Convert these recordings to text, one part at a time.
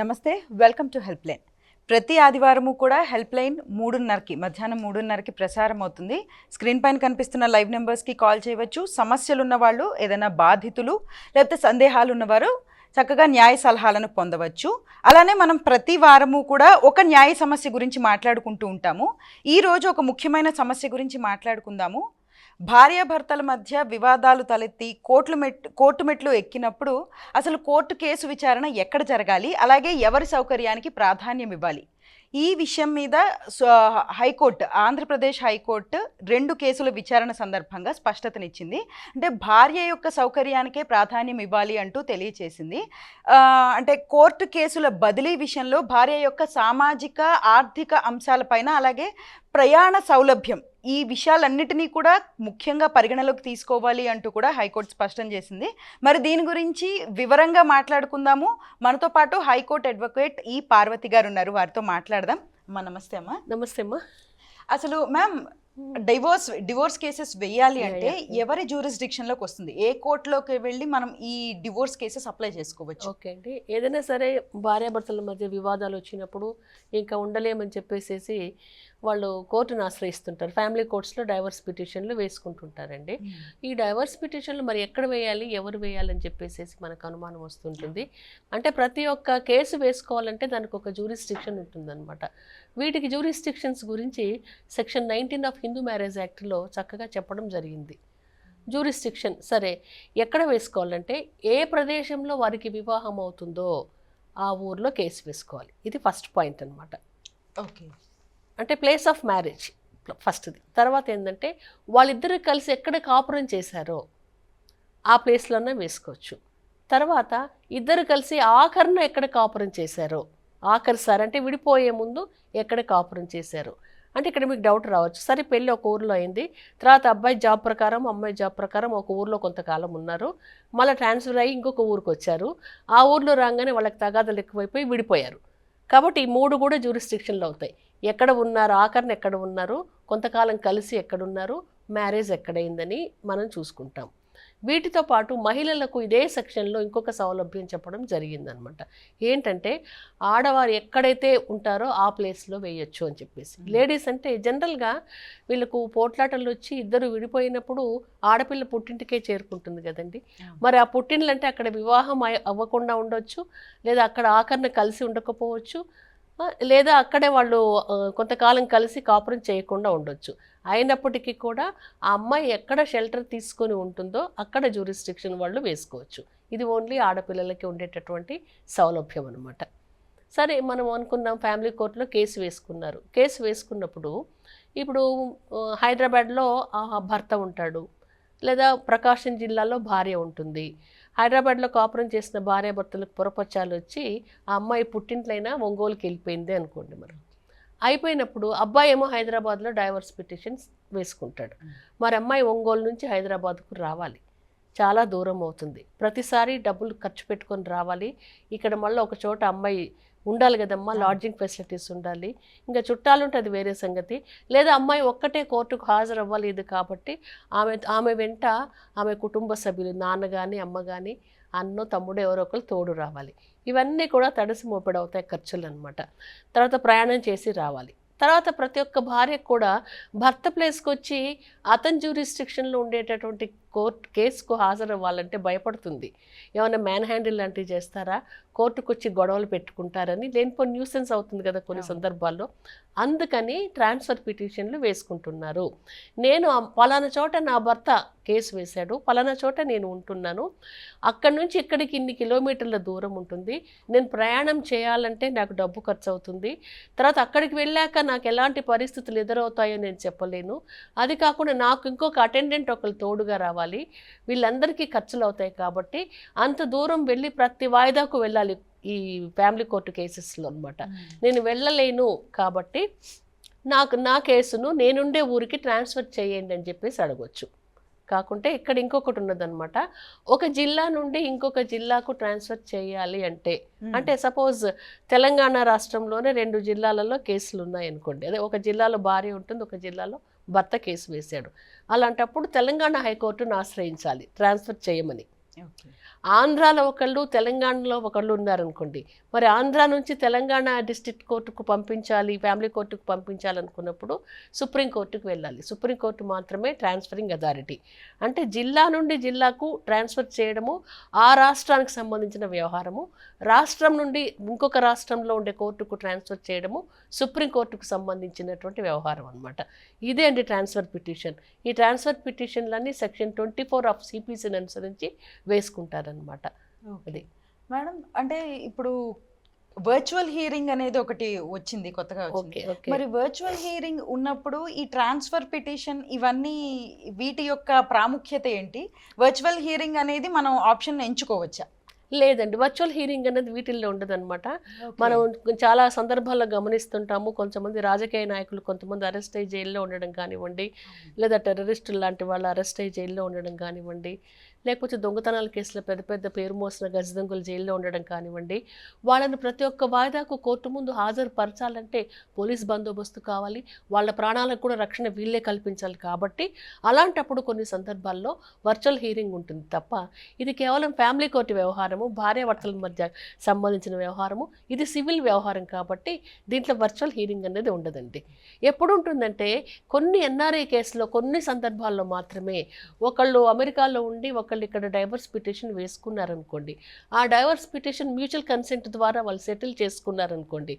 నమస్తే, welcome to help line. ప్రతి ఆదివారము కూడా హెల్ప్ లైన్ 3:30కి మధ్యాహ్నం 3:30కి ప్రసారం అవుతుంది. స్క్రీన్ పైన కనిపిస్తున్న లైవ్ నెంబర్స్కి కాల్ చేయవచ్చు. సమస్యలు ఉన్నవాళ్ళు, ఏదైనా బాధితులు, లేకపోతే సందేహాలు ఉన్నవారు చక్కగా న్యాయ సలహాలను పొందవచ్చు. అలానే మనం ప్రతి వారము కూడా ఒక న్యాయ సమస్య గురించి మాట్లాడుకుంటూ ఉంటాము. ఈరోజు ఒక ముఖ్యమైన సమస్య గురించి మాట్లాడుకుందాము. భార్యాభర్తల మధ్య వివాదాలు తలెత్తి కోర్టు మెట్లు ఎక్కినప్పుడు అసలు కోర్టు కేసు విచారణ ఎక్కడ జరగాలి, అలాగే ఎవరి సౌకర్యానికి ప్రాధాన్యం ఇవ్వాలి, ఈ విషయం మీద హైకోర్టు, ఆంధ్రప్రదేశ్ హైకోర్టు 2 కేసుల విచారణ సందర్భంగా స్పష్టతనిచ్చింది. అంటే భార్య యొక్క సౌకర్యానికే ప్రాధాన్యం ఇవ్వాలి అంటూ తెలియచేసింది. అంటే కోర్టు కేసుల బదిలీ విషయంలో భార్య యొక్క సామాజిక ఆర్థిక అంశాలపైన, అలాగే ప్రయాణ సౌలభ్యం, ఈ విషయాలన్నిటినీ కూడా ముఖ్యంగా పరిగణలోకి తీసుకోవాలి అంటూ కూడా హైకోర్టు స్పష్టం చేసింది. మరి దీని గురించి వివరంగా మాట్లాడుకుందాము. మనతో పాటు హైకోర్టు అడ్వకేట్ ఈ పార్వతి గారు ఉన్నారు, వారితో మాట్లాడదాం. అమ్మా నమస్తే. అమ్మా నమస్తే అమ్మా. అసలు మ్యామ్, డివోర్స్ కేసెస్ వేయాలి అంటే ఎవరి జ్యూరిస్డిక్షన్లోకి వస్తుంది? ఏ కోర్టులోకి వెళ్ళి మనం ఈ డివోర్స్ కేసెస్ అప్లై చేసుకోవచ్చు? ఓకే అండి, ఏదైనా సరే భార్యాభర్తల మధ్య వివాదాలు వచ్చినప్పుడు ఇంకా ఉండలేమని చెప్పేసి వాళ్ళు కోర్టును ఆశ్రయిస్తుంటారు. ఫ్యామిలీ కోర్ట్స్లో డైవర్స్ పిటిషన్లు వేసుకుంటుంటారండి. ఈ డైవర్స్ పిటిషన్లు మరి ఎక్కడ వేయాలి, ఎవరు వేయాలని చెప్పేసి మనకు అనుమానం వస్తుంటుంది. అంటే ప్రతి ఒక్క కేసు వేసుకోవాలంటే దానికి ఒక జ్యూరిస్డిక్షన్ ఉంటుందన్నమాట. వీటికి జ్యూరిస్డిక్షన్స్ గురించి సెక్షన్ 19 ఆఫ్ హిందూ మ్యారేజ్ యాక్ట్లో చక్కగా చెప్పడం జరిగింది. జ్యూరిస్డిక్షన్ సరే ఎక్కడ వేసుకోవాలంటే ఏ ప్రదేశంలో వారికి వివాహం అవుతుందో ఆ ఊర్లో కేసు వేసుకోవాలి. ఇది ఫస్ట్ పాయింట్ అనమాట. ఓకే, అంటే ప్లేస్ ఆఫ్ మ్యారేజ్ ఫస్ట్ది. తర్వాత ఏంటంటే వాళ్ళిద్దరూ కలిసి ఎక్కడ కాపురం చేశారో ఆ ప్లేస్లోనే వేసుకోవచ్చు. తర్వాత ఇద్దరు కలిసి ఆఖరిన ఎక్కడ కాపురం చేశారో, ఆఖరిసారి అంటే విడిపోయే ముందు ఎక్కడ కాపురం చేశారో. అంటే ఇక్కడ మీకు డౌట్ రావచ్చు, సరే పెళ్ళి ఒక ఊర్లో అయింది, తర్వాత అబ్బాయి జాబ్ ప్రకారం అమ్మాయి జాబ్ ప్రకారం ఒక ఊర్లో కొంతకాలం ఉన్నారు, మళ్ళీ ట్రాన్స్ఫర్ అయ్యి ఇంకొక ఊరికి వచ్చారు, ఆ ఊర్లో రాగానే వాళ్ళకి తగాదాలు ఎక్కువైపోయి విడిపోయారు. కాబట్టి ఈ 3 కూడా జ్యూరిస్డిక్షన్లు అవుతాయి. ఎక్కడ ఉన్నారు, ఆఖరిని ఎక్కడ ఉన్నారు, కొంతకాలం కలిసి ఎక్కడున్నారు, మ్యారేజ్ ఎక్కడైందని మనం చూసుకుంటాం. వీటితో పాటు మహిళలకు ఇదే సెక్షన్లో ఇంకొక సౌలభ్యం చెప్పడం జరిగిందనమాట. ఏంటంటే ఆడవారు ఎక్కడైతే ఉంటారో ఆ ప్లేస్లో వేయచ్చు అని చెప్పేసి. లేడీస్ అంటే జనరల్గా వీళ్ళకు పోట్లాటలు వచ్చి ఇద్దరు విడిపోయినప్పుడు ఆడపిల్ల పుట్టింటికే చేరుకుంటుంది కదండి. మరి ఆ పుట్టిండ్లు అంటే అక్కడ వివాహం అవ్వకుండా ఉండొచ్చు, లేదా అక్కడ ఆఖరణ కలిసి ఉండకపోవచ్చు, లేదా అక్కడే వాళ్ళు కొంతకాలం కలిసి కాపురం చేయకుండా ఉండొచ్చు. అయినప్పటికీ కూడా ఆ అమ్మాయి ఎక్కడ షెల్టర్ తీసుకొని ఉంటుందో అక్కడ జ్యూరిస్డిక్షన్ వాళ్ళు వేసుకోవచ్చు. ఇది ఓన్లీ ఆడపిల్లలకి ఉండేటటువంటి సౌలభ్యం అనమాట. సరే మనం అనుకున్నాం ఫ్యామిలీ కోర్టులో కేసు వేసుకున్నారు. కేసు వేసుకున్నప్పుడు ఇప్పుడు హైదరాబాద్లో భర్త ఉంటాడు, లేదా ప్రకాశం జిల్లాలో భార్య ఉంటుంది. హైదరాబాద్లో కాపురం చేసిన భార్యాభర్తలకు పొరపచ్చాలు వచ్చి ఆ అమ్మాయి పుట్టింట్లైనా ఒంగోలుకి వెళ్ళిపోయింది అనుకోండి. మనం అయిపోయినప్పుడు అబ్బాయి ఏమో హైదరాబాద్లో డైవర్స్ పిటిషన్స్ వేసుకుంటాడు. మరి అమ్మాయి ఒంగోలు నుంచి హైదరాబాద్కు రావాలి, చాలా దూరం అవుతుంది, ప్రతిసారి డబ్బులు ఖర్చు పెట్టుకొని రావాలి. ఇక్కడ మళ్ళీ ఒక చోట అమ్మాయి ఉండాలి కదమ్మా, లాడ్జింగ్ ఫెసిలిటీస్ ఉండాలి, ఇంకా చుట్టాలుంటే అది వేరే సంగతి. లేదా అమ్మాయి ఒక్కటే కోర్టుకు హాజరు అవ్వలేదు కాబట్టి ఆమె వెంట ఆమె కుటుంబ సభ్యులు, నాన్న కానీ అమ్మ కానీ అన్నో తమ్ముడు ఎవరో ఒకరు తోడు రావాలి. ఇవన్నీ కూడా తడిసి మోపెడవుతాయి ఖర్చులు అనమాట. తర్వాత ప్రయాణం చేసి రావాలి. తర్వాత ప్రతి ఒక్క భార్యకు కూడా భర్త ప్లేస్కి వచ్చి అతని జ్యూరిస్డిక్షన్లో ఉండేటటువంటి కేసుకు హాజరు అవ్వాలంటే భయపడుతుంది. ఏమైనా మ్యాన్ హ్యాండిల్ లాంటివి చేస్తారా, కోర్టుకు వచ్చి గొడవలు పెట్టుకుంటారని లేనిపోయి న్యూసెన్స్ అవుతుంది కదా కొన్ని సందర్భాల్లో. అందుకని ట్రాన్స్ఫర్ పిటిషన్లు వేసుకుంటున్నారు. నేను పలానా చోట నా భర్త కేసు వేశాడు, పలానా చోట నేను ఉంటున్నాను, అక్కడి నుంచి ఇక్కడికి ఇన్ని కిలోమీటర్ల దూరం ఉంటుంది, నేను ప్రయాణం చేయాలంటే నాకు డబ్బు ఖర్చు అవుతుంది, తర్వాత అక్కడికి వెళ్ళాక నాకు ఎలాంటి పరిస్థితులు ఎదురవుతాయో నేను చెప్పలేను, అది కాకుండా నాకు ఇంకొక అటెండెంట్ ఒకరు తోడుగా రావాలి, వీళ్ళందరికీ ఖర్చులు అవుతాయి, కాబట్టి అంత దూరం వెళ్ళి ప్రతి వాయిదాకు వెళ్ళాలి ఈ ఫ్యామిలీ కోర్టు కేసెస్లో అనమాట. నేను వెళ్ళలేను కాబట్టి నా కేసును నేనుండే ఊరికి ట్రాన్స్ఫర్ చేయండి అని చెప్పేసి అడగొచ్చు. కాకుంటే ఇక్కడ ఇంకొకటి ఉన్నదనమాట, ఒక జిల్లా నుండి ఇంకొక జిల్లాకు ట్రాన్స్ఫర్ చేయాలి అంటే సపోజ్ తెలంగాణ రాష్ట్రంలోనే 2 జిల్లాలలో కేసులు ఉన్నాయనుకోండి. అదే ఒక జిల్లాలో భార్య ఉంటుంది, ఒక జిల్లాలో భర్త కేసు వేశాడు. అలాంటప్పుడు తెలంగాణ హైకోర్టును ఆశ్రయించాలి ట్రాన్స్ఫర్ చేయమని. ఓకే. ఆంధ్రాలో ఒకళ్ళు, తెలంగాణలో ఒకళ్ళు ఉన్నారనుకోండి. మరి ఆంధ్ర నుంచి తెలంగాణ డిస్ట్రిక్ట్ కోర్టుకు పంపించాలి, ఫ్యామిలీ కోర్టుకు పంపించాలనుకున్నప్పుడు సుప్రీంకోర్టుకు వెళ్ళాలి. సుప్రీంకోర్టు మాత్రమే ట్రాన్స్ఫరింగ్ అథారిటీ. అంటే జిల్లా నుండి జిల్లాకు ట్రాన్స్ఫర్ చేయడము ఆ రాష్ట్రానికి సంబంధించిన వ్యవహారము, రాష్ట్రం నుండి ఇంకొక రాష్ట్రంలో ఉండే కోర్టుకు ట్రాన్స్ఫర్ చేయడము సుప్రీంకోర్టుకు సంబంధించినటువంటి వ్యవహారం అనమాట. ఇదే అండి ట్రాన్స్ఫర్ పిటిషన్. ఈ ట్రాన్స్ఫర్ పిటిషన్లన్నీ సెక్షన్ 24 ఆఫ్ సిపిసిని అనుసరించి వేసుకుంటారనమాట. అది మేడం, అంటే ఇప్పుడు వర్చువల్ హియరింగ్ అనేది ఒకటి వచ్చింది, కొత్తగా వచ్చింది. ఓకే. మరి వర్చువల్ హియరింగ్ ఉన్నప్పుడు ఈ ట్రాన్స్ఫర్ పిటిషన్ ఇవన్నీ వీటి యొక్క ప్రాముఖ్యత ఏంటి? వర్చువల్ హియరింగ్ అనేది మనం ఆప్షన్ ఎంచుకోవచ్చా? లేదండి, వర్చువల్ హీరింగ్ అనేది వీటిల్లో ఉండదన్నమాట. మనం చాలా సందర్భాల్లో గమనిస్తుంటాము, కొంతమంది రాజకీయ నాయకులు కొంతమంది అరెస్ట్ అయ్యి జైల్లో ఉండడం కానివ్వండి, లేదా టెర్రరిస్టులు లాంటి వాళ్ళు అరెస్ట్ అయ్యి జైల్లో ఉండడం కానివ్వండి, లేకపోతే దొంగతనాల కేసులో పెద్ద పెద్ద పేరు మోసిన గజదొంగలు జైల్లో ఉండడం కానివ్వండి, వాళ్ళని ప్రతి ఒక్క వాయిదాకు కోర్టు ముందు హాజరుపరచాలంటే పోలీస్ బందోబస్తు కావాలి, వాళ్ళ ప్రాణాలకు కూడా రక్షణ వీళ్ళే కల్పించాలి. కాబట్టి అలాంటప్పుడు కొన్ని సందర్భాల్లో వర్చువల్ హీరింగ్ ఉంటుంది తప్ప ఇది కేవలం ఫ్యామిలీ కోర్టు వ్యవహారము, భార్యాభర్తల మధ్య సంబంధించిన వ్యవహారము, ఇది సివిల్ వ్యవహారం కాబట్టి దీంట్లో వర్చువల్ హీరింగ్ అనేది ఉండదండి. ఎప్పుడు ఉంటుందంటే కొన్ని ఎన్ఆర్ఐ కేసులో కొన్ని సందర్భాల్లో మాత్రమే ఒకళ్ళు అమెరికాలో ఉండి ఒకళ్ళు ఇక్కడ డైవర్స్ పిటిషన్ వేసుకున్నారనుకోండి, ఆ డైవర్స్ పిటిషన్ మ్యూచువల్ కన్సెంట్ ద్వారా వాళ్ళు సెటిల్ చేసుకున్నారనుకోండి,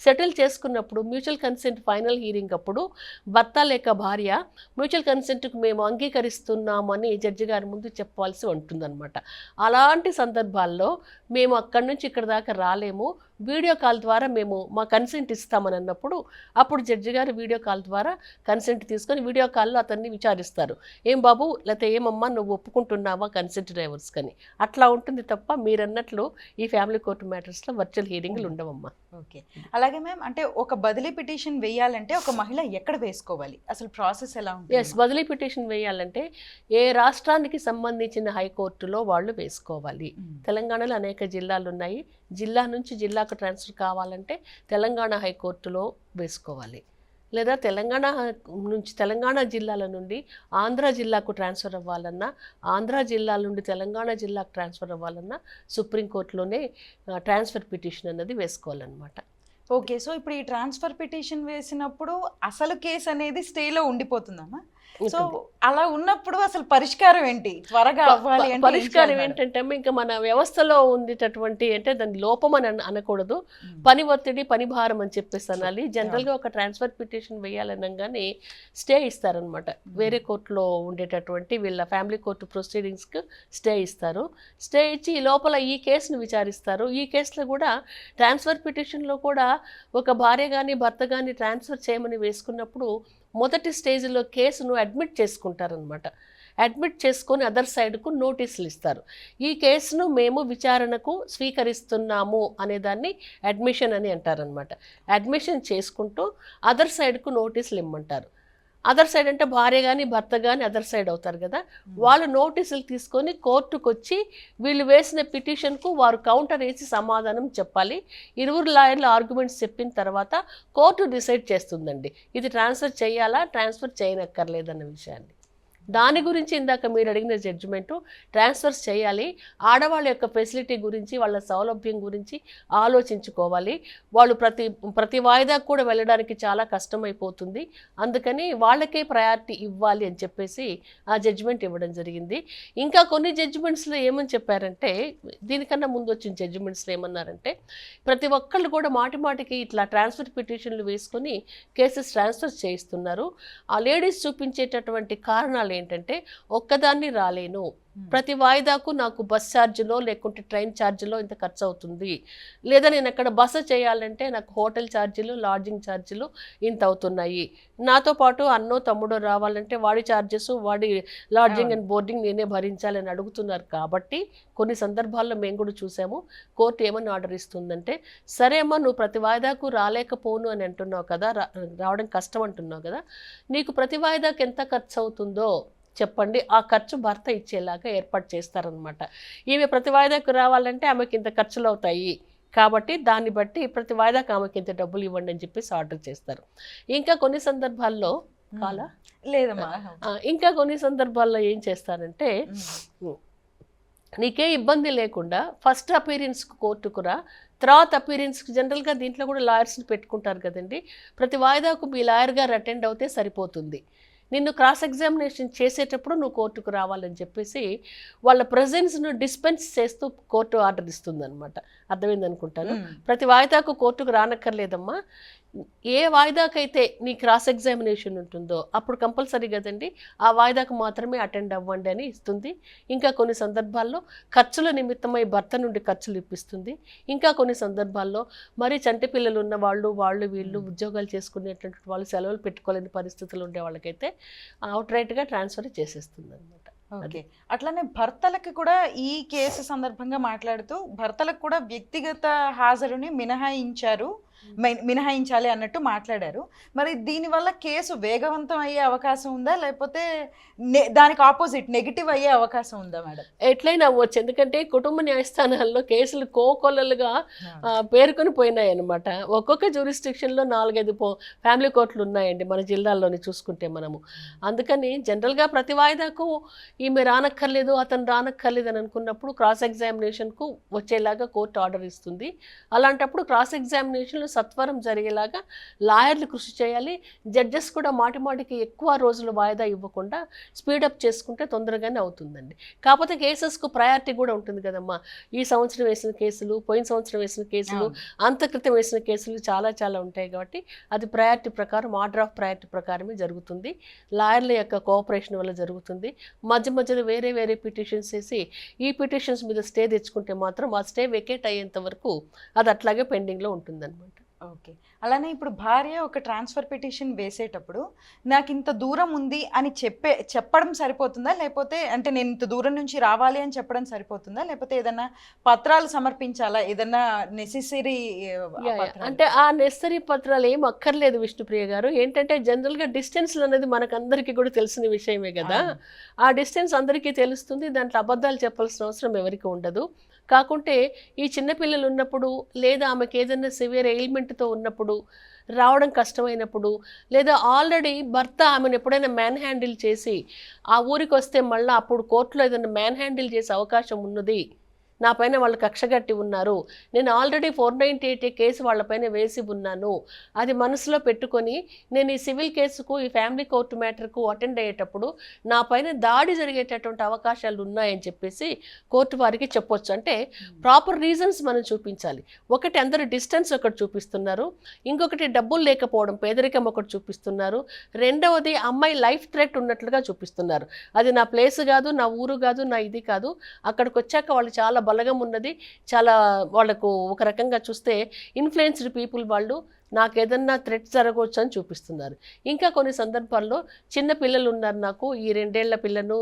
సెటిల్ చేసుకున్నప్పుడు మ్యూచువల్ కన్సెంట్ ఫైనల్ హీరింగ్ అప్పుడు భర్త లేక భార్య మ్యూచువల్ కన్సెంట్కు మేము అంగీకరిస్తున్నామని జడ్జి గారి ముందు చెప్పాల్సి ఉంటుందన్నమాట. అలాంటి సందర్భాల్లో మేము అక్కడి నుంచి ఇక్కడ దాకా రాలేము, వీడియో కాల్ ద్వారా మేము మా కన్సెంట్ ఇస్తామని అన్నప్పుడు అప్పుడు జడ్జి గారు వీడియో కాల్ ద్వారా కన్సెంట్ తీసుకొని వీడియో కాల్లో అతన్ని విచారిస్తారు. ఏం బాబు, లేకపోతే ఏమమ్మా నువ్వు ఒప్పుకుంటున్నావా కన్సెంట్ డైవర్స్ కని. అట్లా ఉంటుంది తప్ప మీరన్నట్లు ఈ ఫ్యామిలీ కోర్టు మ్యాటర్స్లో వర్చువల్ హీరింగ్లు ఉండవమ్మా. ఓకే. అలాగే మ్యామ్, అంటే ఒక బదిలీ పిటిషన్ వేయాలంటే ఒక మహిళ ఎక్కడ వేసుకోవాలి, అసలు ప్రాసెస్ ఎలా ఉంటుంది? ఎస్, బదిలీ పిటిషన్ వేయాలంటే ఏ రాష్ట్రానికి సంబంధించిన హైకోర్టులో వాళ్ళు వేసుకోవాలి. తెలంగాణలో అనేక జిల్లాలు ఉన్నాయి, జిల్లా నుంచి జిల్లాకు ట్రాన్స్ఫర్ కావాలంటే తెలంగాణ హైకోర్టులో వేసుకోవాలి. లేదా తెలంగాణ జిల్లాల నుండి ఆంధ్ర జిల్లాకు ట్రాన్స్ఫర్ అవ్వాలన్నా, ఆంధ్ర జిల్లాల నుండి తెలంగాణ జిల్లాకు ట్రాన్స్ఫర్ అవ్వాలన్నా సుప్రీంకోర్టులోనే ట్రాన్స్ఫర్ పిటిషన్ అన్నది వేసుకోవాలన్నమాట. ఓకే. సో ఇప్పుడు ఈ ట్రాన్స్ఫర్ పిటిషన్ వేసినప్పుడు అసలు కేసు అనేది స్టేలో ఉండిపోతుందమ్మా? సో అలా ఉన్నప్పుడు అసలు పరిష్కారం ఏంటి? త్వరగా అవ్వాలి అంటే పరిష్కారం ఏంటంటే ఇంకా మన వ్యవస్థలో ఉండేటటువంటి, అంటే దాని లోపం అని అనకూడదు, పని ఒత్తిడి, పని భారం అని చెప్పేసి అనాలి. జనరల్గా ఒక ట్రాన్స్ఫర్ పిటిషన్ వేయాలనగానే స్టే ఇస్తారనమాట. వేరే కోర్టులో ఉండేటటువంటి వీళ్ళ ఫ్యామిలీ కోర్టు ప్రొసీడింగ్స్కి స్టే ఇస్తారు. స్టే ఇచ్చి ఈ లోపల ఈ కేసును విచారిస్తారు. ఈ కేసులో కూడా ట్రాన్స్ఫర్ పిటిషన్లో కూడా ఒక భార్య కానీ భర్త కానీ ట్రాన్స్ఫర్ చేయమని వేసుకున్నప్పుడు మొదటి స్టేజ్లో కేసును అడ్మిట్ చేసుకుంటారనమాట. అడ్మిట్ చేసుకొని అదర్ సైడ్కు నోటీసులు ఇస్తారు. ఈ కేసును మేము విచారణకు స్వీకరిస్తున్నాము అనేదాన్ని అడ్మిషన్ అని అంటారనమాట. అడ్మిషన్ చేసుకుంటూ అదర్ సైడ్కు నోటీసులు ఇమ్మంటారు. అదర్ సైడ్ అంటే భార్య కానీ భర్త కానీ అదర్ సైడ్ అవుతారు కదా, వాళ్ళు నోటీసులు తీసుకొని కోర్టుకు వచ్చి వీళ్ళు వేసిన పిటిషన్కు వారు కౌంటర్ వేసి సమాధానం చెప్పాలి. ఇరువురు లాయర్లు ఆర్గ్యుమెంట్స్ చెప్పిన తర్వాత కోర్టు డిసైడ్ చేస్తుందండి ఇది ట్రాన్స్ఫర్ చేయాలా, ట్రాన్స్ఫర్ చేయనక్కర్లేదన్న విషయాన్ని. దాని గురించి ఇందాక మీరు అడిగిన జడ్జిమెంటు ట్రాన్స్ఫర్స్ చేయాలి. ఆడవాళ్ళ యొక్క ఫెసిలిటీ గురించి, వాళ్ళ సౌలభ్యం గురించి ఆలోచించుకోవాలి. వాళ్ళు ప్రతి వాయిదాకు కూడా వెళ్ళడానికి చాలా కష్టమైపోతుంది, అందుకని వాళ్ళకే ప్రయారిటీ ఇవ్వాలి అని చెప్పేసి ఆ జడ్జిమెంట్ ఇవ్వడం జరిగింది. ఇంకా కొన్ని జడ్జిమెంట్స్లో ఏమని చెప్పారంటే, దీనికన్నా ముందు వచ్చిన జడ్జిమెంట్స్లో ఏమన్నారంటే, ప్రతి ఒక్కళ్ళు కూడా మాటిమాటికి ఇట్లా ట్రాన్స్ఫర్ పిటిషన్లు వేసుకొని కేసెస్ ట్రాన్స్ఫర్ చేయిస్తున్నారు. ఆ లేడీస్ చూపించేటటువంటి కారణాలు ఏంటంటే, ఒక్కదాన్ని రాలేను, ప్రతి వాయిదాకు నాకు బస్ ఛార్జీలో లేకుంటే ట్రైన్ ఛార్జీలో ఇంత ఖర్చు అవుతుంది, లేదా నేను అక్కడ బస చేయాలంటే నాకు హోటల్ ఛార్జీలు, లాడ్జింగ్ ఛార్జీలు ఇంత అవుతున్నాయి, నాతో పాటు అన్నో తమ్ముడో రావాలంటే వాడి ఛార్జెస్, వాడి లాడ్జింగ్ అండ్ బోర్డింగ్ నేనే భరించాలని అడుగుతున్నారు. కాబట్టి కొన్ని సందర్భాల్లో మేము కూడా చూసాము, కోర్టు ఏమని ఆర్డర్ ఇస్తుందంటే, సరే అమ్మా నువ్వు ప్రతి వాయిదాకు రాలేకపోను అని అంటున్నావు కదా, రావడం కష్టం అంటున్నావు కదా, నీకు ప్రతి వాయిదాకు ఎంత ఖర్చు అవుతుందో చెప్పండి, ఆ ఖర్చు భర్త ఇచ్చేలాగా ఏర్పాటు చేస్తారనమాట. ఈమె ప్రతి వాయిదాకు రావాలంటే ఆమెకి ఇంత ఖర్చులు అవుతాయి కాబట్టి దాన్ని బట్టి ప్రతి వాయిదాకు ఆమెకి ఇంత డబ్బులు ఇవ్వండి అని చెప్పేసి ఆర్డర్ చేస్తారు. ఇంకా కొన్ని సందర్భాల్లో లేదమ్మా, ఇంకా కొన్ని సందర్భాల్లో ఏం చేస్తారంటే, నీకే ఇబ్బంది లేకుండా ఫస్ట్ అపీరెన్స్కి కోర్టుకు రా, తర్వాత అపీరెన్స్కి జనరల్గా దీంట్లో కూడా లాయర్స్ని పెట్టుకుంటారు కదండి. ప్రతి వాయిదాకు మీ లాయర్ గారు అటెండ్ అవుతే సరిపోతుంది. నిన్ను క్రాస్ ఎగ్జామినేషన్ చేసేటప్పుడు నువ్వు కోర్టుకు రావాలని చెప్పేసి వాళ్ళ ప్రజెన్స్ను డిస్పెన్స్ చేస్తూ కోర్టు ఆర్డర్ ఇస్తుంది అనమాట. అర్థమైంది అనుకుంటాను. ప్రతి వాయిదాకు కోర్టుకు రానక్కర్లేదమ్మా. ఏ వాయిదాకైతే నీ క్రాస్ ఎగ్జామినేషన్ ఉంటుందో అప్పుడు కంపల్సరీ కదండి ఆ వాయిదాకు మాత్రమే అటెండ్ అవ్వండి అని ఇస్తుంది. ఇంకా కొన్ని సందర్భాల్లో ఖర్చుల నిమిత్తమై భర్త నుండి ఖర్చులు ఇప్పిస్తుంది. ఇంకా కొన్ని సందర్భాల్లో మరి చంటి పిల్లలు ఉన్న వాళ్ళు వీళ్ళు ఉద్యోగాలు చేసుకునేటువంటి వాళ్ళు సెలవులు పెట్టుకోలేని పరిస్థితులు ఉండే వాళ్ళకైతే అవుట్రైట్గా ట్రాన్స్ఫర్ చేసేస్తుంది అనమాట. ఓకే. అట్లానే భర్తలకి కూడా ఈ కేసు సందర్భంగా మాట్లాడుతూ భర్తలకు కూడా వ్యక్తిగత హాజరుని మినహాయించాలి అన్నట్టు మాట్లాడారు. మరి దీనివల్ల కేసు వేగవంతం అయ్యే అవకాశం ఉందా, లేకపోతే దానికి ఆపోజిట్ నెగిటివ్ అయ్యే అవకాశం ఉందా మేడం? ఎట్లయినా అవ్వచ్చు. ఎందుకంటే కుటుంబ న్యాయస్థానాల్లో కేసులు కోకొల్లలుగా పేరుకొని పోయినాయి అనమాట. ఒక్కొక్క జ్యూరిస్డిక్షన్లో 4-5 ఫ్యామిలీ కోర్టులు ఉన్నాయండి మన జిల్లాల్లోని చూసుకుంటే మనము. అందుకని జనరల్గా ప్రతి వాయిదాకు ఈమె రానక్కర్లేదు అతను రానక్కర్లేదు అని అనుకున్నప్పుడు క్రాస్ ఎగ్జామినేషన్కు వచ్చేలాగా కోర్టు ఆర్డర్ ఇస్తుంది. అలాంటప్పుడు క్రాస్ ఎగ్జామినేషన్లో సత్వరం జరిగేలాగా లాయర్లు కృషి చేయాలి. జడ్జెస్ కూడా మాటిమాటికి ఎక్కువ రోజులు వాయిదా ఇవ్వకుండా స్పీడప్ చేసుకుంటే తొందరగానే అవుతుందండి. కాకపోతే కేసెస్కు ప్రయారిటీ కూడా ఉంటుంది కదమ్మా. ఈ సంవత్సరం వేసిన కేసులు, పోయిన సంవత్సరం వేసిన కేసులు, అంత క్రితం వేసిన కేసులు చాలా చాలా ఉంటాయి కాబట్టి అది ప్రయారిటీ ప్రకారం ఆర్డర్ ఆఫ్ ప్రయారిటీ ప్రకారమే జరుగుతుంది. లాయర్ల యొక్క కోఆపరేషన్ వల్ల జరుగుతుంది. మధ్యలో వేరే పిటిషన్స్ వేసి ఈ పిటిషన్స్ మీద స్టే తెచ్చుకుంటే మాత్రం ఆ స్టే వెకేట్ అయ్యేంత వరకు అది అట్లాగే పెండింగ్లో ఉంటుందన్నమాట. ఓకే. అలానే ఇప్పుడు భార్య ఒక ట్రాన్స్ఫర్ పిటిషన్ వేసేటప్పుడు నాకు ఇంత దూరం ఉంది అని చెప్పడం సరిపోతుందా, లేకపోతే అంటే నేను ఇంత దూరం నుంచి రావాలి అని చెప్పడం సరిపోతుందా, లేకపోతే ఏదన్నా పత్రాలు సమర్పించాలా, ఏదన్నా నెసెసరీ అంటే ఆ నెసరీ పత్రాలు ఏం అక్కర్లేదు విష్ణుప్రియ గారు. ఏంటంటే జనరల్గా డిస్టెన్స్లు అనేది మనకందరికీ కూడా తెలిసిన విషయమే కదా. ఆ డిస్టెన్స్ అందరికీ తెలుస్తుంది. దాంట్లో అబద్ధాలు చెప్పాల్సిన అవసరం ఎవరికి ఉండదు. కాకుంటే ఈ చిన్నపిల్లలు ఉన్నప్పుడు లేదా ఆమెకి ఏదైనా సివియర్ ఎయిల్మెంట్తో ఉన్నప్పుడు రావడం కష్టమైనప్పుడు లేదా ఆల్రెడీ భర్త ఆమెను ఎప్పుడైనా మ్యాన్ హ్యాండిల్ చేసి ఆ ఊరికి వస్తే మళ్ళీ అప్పుడు కోర్టులో ఏదైనా మ్యాన్ హ్యాండిల్ చేసే అవకాశం ఉన్నది, నా పైన వాళ్ళు కక్షగట్టి ఉన్నారు, నేను ఆల్రెడీ 498 కేసు వాళ్ళపైన వేసి ఉన్నాను, అది మనసులో పెట్టుకొని నేను ఈ సివిల్ కేసుకు ఈ ఫ్యామిలీ కోర్టు మ్యాటర్కు అటెండ్ అయ్యేటప్పుడు నా పైన దాడి జరిగేటటువంటి అవకాశాలు ఉన్నాయని చెప్పేసి కోర్టు వారికి చెప్పొచ్చు. అంటే ప్రాపర్ రీజన్స్ మనం చూపించాలి. ఒకటి అందరూ డిస్టెన్స్ ఒకటి చూపిస్తున్నారు, ఇంకొకటి డబ్బులు లేకపోవడం పేదరికం ఒకటి చూపిస్తున్నారు, రెండవది అమ్మాయి లైఫ్ థ్రెట్ ఉన్నట్లుగా చూపిస్తున్నారు. అది నా ప్లేస్ కాదు, నా ఊరు కాదు, నా ఇది కాదు, అక్కడికి వచ్చాక వాళ్ళు చాలా బలగం ఉన్నది, చాలా వాళ్ళకు ఒక రకంగా చూస్తే ఇన్ఫ్లుయెన్స్డ్ పీపుల్, వాళ్ళు నాకు ఏదన్నా థ్రెట్ జరగవచ్చు అని చూపిస్తున్నారు. ఇంకా కొన్ని సందర్భాల్లో చిన్న పిల్లలు ఉన్నారు, నాకు ఈ 2 ఏళ్ల పిల్లను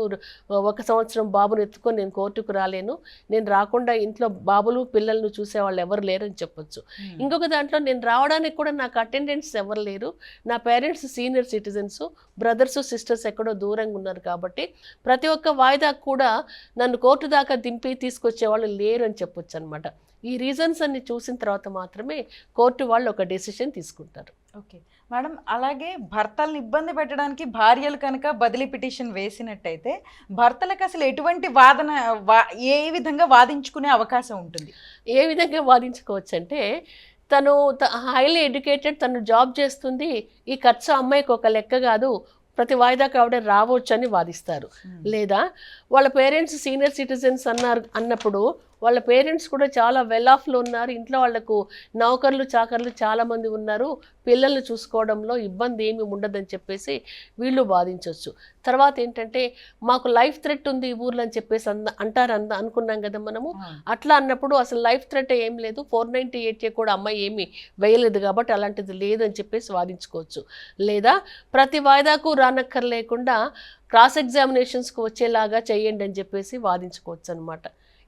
1 సంవత్సరం బాబుని ఎత్తుకొని నేను కోర్టుకు రాలేను, నేను రాకుండా ఇంట్లో బాబులు పిల్లలను చూసేవాళ్ళు ఎవరు లేరని చెప్పొచ్చు. ఇంకొక దాంట్లో నేను రావడానికి కూడా నాకు అటెండెన్స్ ఎవరు లేరు, నా parents senior citizens, brothers sisters ఎక్కడో దూరంగా ఉన్నారు కాబట్టి ప్రతి ఒక్క వాయిదా కూడా నన్ను కోర్టు దాకా దింపి తీసుకొచ్చే వాళ్ళు లేరు అని చెప్పొచ్చు అనమాట. ఈ రీజన్స్ అన్ని చూసిన తర్వాత మాత్రమే కోర్టు వాళ్ళు ఒక డెసిషన్ తీసుకుంటారు. ఓకే మేడం, అలాగే భర్తలను ఇబ్బంది పెట్టడానికి భార్యలు కనుక బదిలీ పిటిషన్ వేసినట్టయితే భర్తలకు అసలు ఎటువంటి ఏ విధంగా వాదించుకునే అవకాశం ఉంటుంది? ఏ విధంగా వాదించుకోవచ్చు అంటే, తను హైలీ ఎడ్యుకేటెడ్, తను జాబ్ చేస్తుంది, ఈ ఖర్చు అమ్మాయికి ఒక లెక్క కాదు, ప్రతి వాయిదాకి ఆవిడ రావచ్చు అని వాదిస్తారు. లేదా వాళ్ళ పేరెంట్స్ సీనియర్ సిటిజన్స్ అన్నప్పుడు వాళ్ళ పేరెంట్స్ కూడా చాలా వెల్ ఆఫ్లో ఉన్నారు, ఇంట్లో వాళ్లకు నౌకర్లు చాకర్లు చాలామంది ఉన్నారు, పిల్లల్ని చూసుకోవడంలో ఇబ్బంది ఏమి ఉండదని చెప్పేసి వీళ్ళు వాదించవచ్చు. తర్వాత ఏంటంటే మాకు లైఫ్ థ్రెట్ ఉంది ఈ ఊర్లో అని చెప్పేసి అనుకున్నాం కదా మనము. అట్లా అన్నప్పుడు అసలు లైఫ్ థ్రెట్ ఏం లేదు, 498 కూడా అమ్మాయి ఏమి వేయలేదు కాబట్టి అలాంటిది లేదు అని చెప్పేసి వాదించుకోవచ్చు. లేదా ప్రతి వాయిదాకు రానక్కర్లేకుండా క్రాస్ ఎగ్జామినేషన్స్కి వచ్చేలాగా చేయండి అని చెప్పేసి వాదించుకోవచ్చు అనమాట.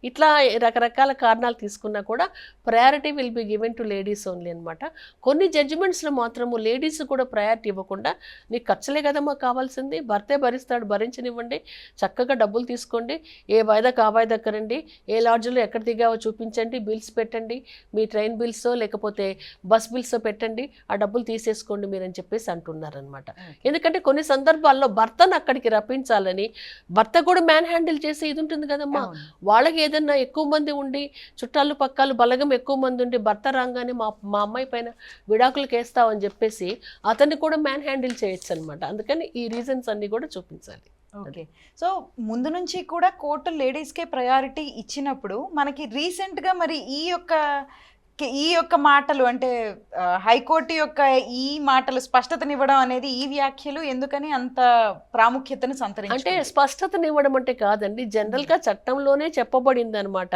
ఇట్లా రకరకాల కారణాలు తీసుకున్నా కూడా priority will be given to ladies only అనమాట. కొన్ని జడ్జిమెంట్స్లో మాత్రము లేడీస్ కూడా ప్రయారిటీ ఇవ్వకుండా, నీకు ఖర్చులే కదమ్మా కావాల్సింది, భర్తే భరిస్తాడు, భరించనివ్వండి, చక్కగా డబ్బులు తీసుకోండి, ఏ వాయిదాకి ఆ వాయిదాకి రండి, ఏ లాడ్జ్లో ఎక్కడ దిగావో చూపించండి, బిల్స్ పెట్టండి, మీ ట్రైన్ బిల్సో లేకపోతే బస్ బిల్సో పెట్టండి, ఆ డబ్బులు తీసేసుకోండి మీరని చెప్పేసి అంటున్నారనమాట. ఎందుకంటే కొన్ని సందర్భాల్లో భర్తను అక్కడికి రప్పించాలని, భర్త కూడా మ్యాన్ హ్యాండిల్ చేసే ఇది ఉంటుంది కదమ్మా. వాళ్ళకి ఏదన్నా ఎక్కువ మంది ఉండి, చుట్టాలు పక్కాలు బలగం ఎక్కువ మంది ఉండి, భర్త రాగానే మా అమ్మాయి పైన విడాకులు కేస్తామని చెప్పేసి అతన్ని కూడా మ్యాన్ హ్యాండిల్ చేయొచ్చు అనమాట. అందుకని ఈ రీజన్స్ అన్ని కూడా చూపించాలి. ఓకే. సో ముందు నుంచి కూడా కోర్టు లేడీస్కే ప్రయారిటీ ఇచ్చినప్పుడు మనకి రీసెంట్గా మరి ఈ యొక్క మాటలు అంటే హైకోర్టు యొక్క ఈ మాటలు స్పష్టతనివ్వడం అనేది, ఈ వ్యాఖ్యలు ఎందుకని అంత ప్రాముఖ్యతను సంతరించుకుంది? అంటే స్పష్టతనివ్వడం అంటే కాదండి, జనరల్గా చట్టంలోనే చెప్పబడింది అనమాట.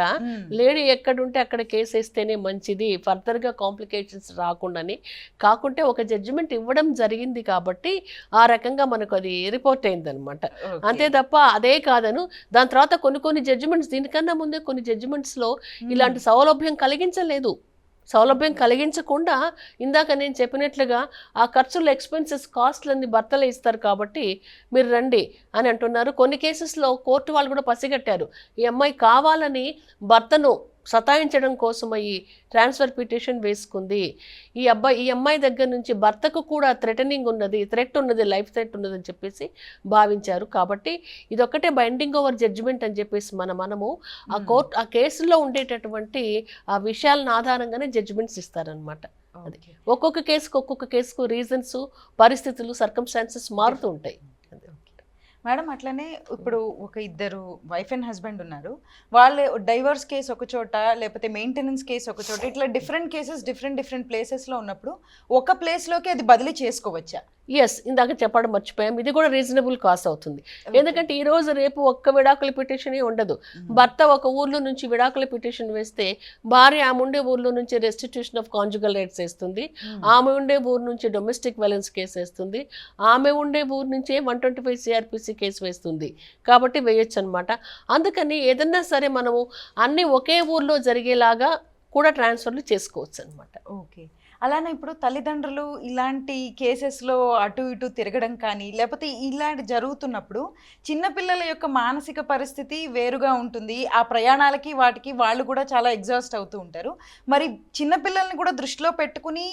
లేడీ ఎక్కడుంటే అక్కడ కేసు వేస్తేనే మంచిది, ఫర్దర్గా కాంప్లికేషన్స్ రాకుండాని. కాకుంటే ఒక జడ్జిమెంట్ ఇవ్వడం జరిగింది కాబట్టి ఆ రకంగా మనకు అది రిపోర్ట్ అయింది అనమాట. అంతే తప్ప అదే కాదను. దాని తర్వాత కొన్ని జడ్జిమెంట్స్, దీనికన్నా ముందే కొన్ని జడ్జిమెంట్స్లో ఇలాంటి సౌలభ్యం కలిగించలేదు. సౌలభ్యం కలిగించకుండా ఇందాక నేను చెప్పినట్లుగా ఆ ఖర్చులు, ఎక్స్పెన్సెస్, కాస్ట్లన్నీ భర్తలే ఇస్తారు కాబట్టి మీరు రండి అని అంటున్నారు. కొన్ని కేసెస్లో కోర్టు వాళ్ళు కూడా పసిగట్టారు, ఈ అమ్మాయి కావాలని భర్తను సతాయించడం కోసం ఈ ట్రాన్స్ఫర్ పిటిషన్ వేసుకుంది, ఈ అమ్మాయి దగ్గర నుంచి భర్తకు కూడా థ్రెట్ ఉన్నది, లైఫ్ థ్రెట్ ఉన్నదని చెప్పేసి భావించారు. కాబట్టి ఇదొక్కటే బైండింగ్ ఓవర్ జడ్జిమెంట్ అని చెప్పేసి మనము ఆ కేసులో ఉండేటటువంటి ఆ విషయాలను ఆధారంగానే జడ్జిమెంట్స్ ఇస్తారనమాట. అది ఒక్కొక్క కేసుకు రీజన్స్, పరిస్థితులు, సర్కమ్స్టాన్సెస్ మారుతూ ఉంటాయి. మేడం అట్లనే ఇప్పుడు ఒక ఇద్దరు వైఫ్ అండ్ హస్బెండ్ ఉన్నారు, వాళ్ళు డైవర్స్ కేసు ఒక చోట, లేకపోతే మెయింటెనెన్స్ కేసు ఒక చోట, ఇట్లా డిఫరెంట్ కేసెస్ డిఫరెంట్ ప్లేసెస్లో ఉన్నప్పుడు ఒక ప్లేస్లోకి అది బదిలీ చేసుకోవచ్చా? ఎస్, ఇందాక చెప్పడం మర్చిపోయాం, ఇది కూడా రీజనబుల్ కాస్ట్ అవుతుంది. ఎందుకంటే ఈ రోజు రేపు ఒక్క విడాకుల పిటిషన్ ఉండదు. భర్త ఒక ఊర్లో నుంచి విడాకుల పిటిషన్ వేస్తే భార్య ఆమె ఉండే ఊర్లో నుంచి రెస్టిట్యూషన్ ఆఫ్ కాంజుగల్ రైట్స్ వేస్తుంది, ఆమె ఉండే ఊరు నుంచి డొమెస్టిక్ వైలెన్స్ కేసు వేస్తుంది, ఆమె ఉండే ఊరు నుంచే 125 CRPC కేసు వేస్తుంది. కాబట్టి వేయొచ్చు అనమాట. అందుకని ఏదన్నా సరే మనము అన్ని ఒకే ఊర్లో జరిగేలాగా కూడా ట్రాన్స్ఫర్లు చేసుకోవచ్చు అనమాట. ఓకే. అలానే ఇప్పుడు తల్లిదండ్రులు ఇలాంటి కేసెస్లో అటు ఇటు తిరగడం కానీ, లేకపోతే ఇలాంటి జరుగుతున్నప్పుడు చిన్నపిల్లల యొక్క మానసిక పరిస్థితి వేరుగా ఉంటుంది. ఆ ప్రయాణాలకి వాటికి వాళ్ళు కూడా చాలా ఎగ్జాస్ట్ అవుతూ ఉంటారు. మరి చిన్నపిల్లల్ని కూడా దృష్టిలో పెట్టుకుని